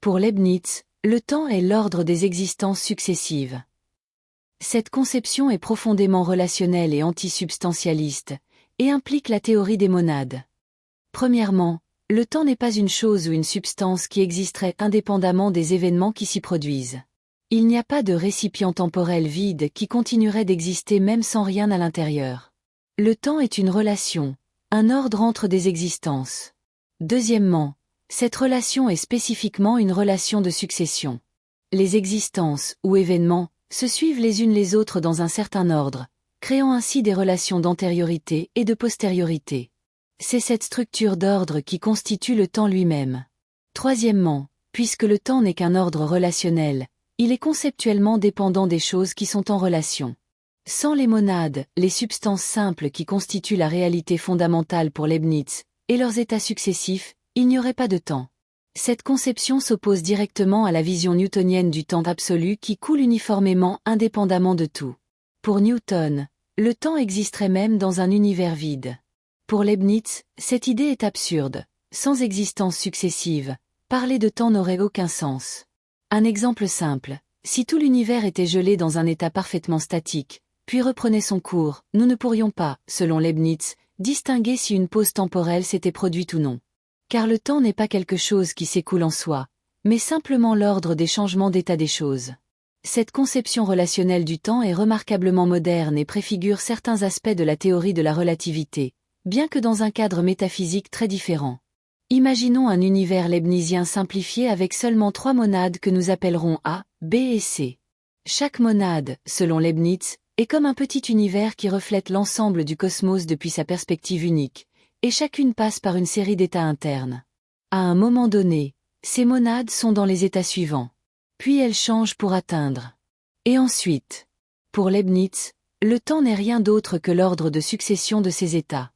Pour Leibniz, le temps est l'ordre des existences successives. Cette conception est profondément relationnelle et antisubstantialiste, et implique la théorie des monades. Premièrement, le temps n'est pas une chose ou une substance qui existerait indépendamment des événements qui s'y produisent. Il n'y a pas de récipient temporel vide qui continuerait d'exister même sans rien à l'intérieur. Le temps est une relation, un ordre entre des existences. Deuxièmement, cette relation est spécifiquement une relation de succession. Les existences, ou événements, se suivent les unes les autres dans un certain ordre, créant ainsi des relations d'antériorité et de postériorité. C'est cette structure d'ordre qui constitue le temps lui-même. Troisièmement, puisque le temps n'est qu'un ordre relationnel, il est conceptuellement dépendant des choses qui sont en relation. Sans les monades, les substances simples qui constituent la réalité fondamentale pour Leibniz, et leurs états successifs, il n'y aurait pas de temps. Cette conception s'oppose directement à la vision newtonienne du temps absolu qui coule uniformément indépendamment de tout. Pour Newton, le temps existerait même dans un univers vide. Pour Leibniz, cette idée est absurde. Sans existence successive, parler de temps n'aurait aucun sens. Un exemple simple, si tout l'univers était gelé dans un état parfaitement statique, puis reprenait son cours, nous ne pourrions pas, selon Leibniz, distinguer si une pause temporelle s'était produite ou non. Car le temps n'est pas quelque chose qui s'écoule en soi, mais simplement l'ordre des changements d'état des choses. Cette conception relationnelle du temps est remarquablement moderne et préfigure certains aspects de la théorie de la relativité, bien que dans un cadre métaphysique très différent. Imaginons un univers leibnizien simplifié avec seulement 3 monades que nous appellerons A, B et C. Chaque monade, selon Leibniz, est comme un petit univers qui reflète l'ensemble du cosmos depuis sa perspective unique, et chacune passe par une série d'états internes. À un moment donné, ces monades sont dans les états suivants. Puis elles changent pour atteindre. Et ensuite, pour Leibniz, le temps n'est rien d'autre que l'ordre de succession de ces états.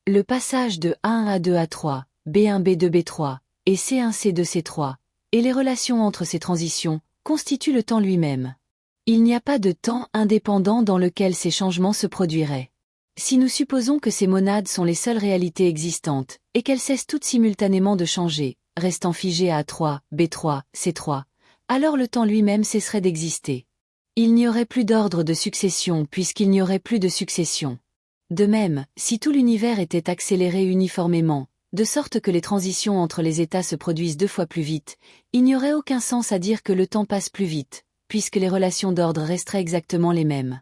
Le passage de A1 à 2 à 3, B1 B2 B3, et C1 C2 C3, et les relations entre ces transitions, constituent le temps lui-même. Il n'y a pas de temps indépendant dans lequel ces changements se produiraient. Si nous supposons que ces monades sont les seules réalités existantes, et qu'elles cessent toutes simultanément de changer, restant figées à A3, B3, C3, alors le temps lui-même cesserait d'exister. Il n'y aurait plus d'ordre de succession puisqu'il n'y aurait plus de succession. De même, si tout l'univers était accéléré uniformément, de sorte que les transitions entre les états se produisent 2 fois plus vite, il n'y aurait aucun sens à dire que le temps passe plus vite, puisque les relations d'ordre resteraient exactement les mêmes.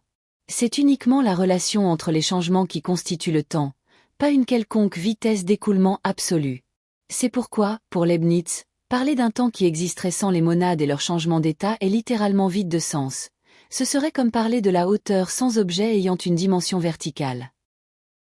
C'est uniquement la relation entre les changements qui constitue le temps, pas une quelconque vitesse d'écoulement absolue. C'est pourquoi, pour Leibniz, parler d'un temps qui existerait sans les monades et leur changement d'état est littéralement vide de sens. Ce serait comme parler de la hauteur sans objet ayant une dimension verticale.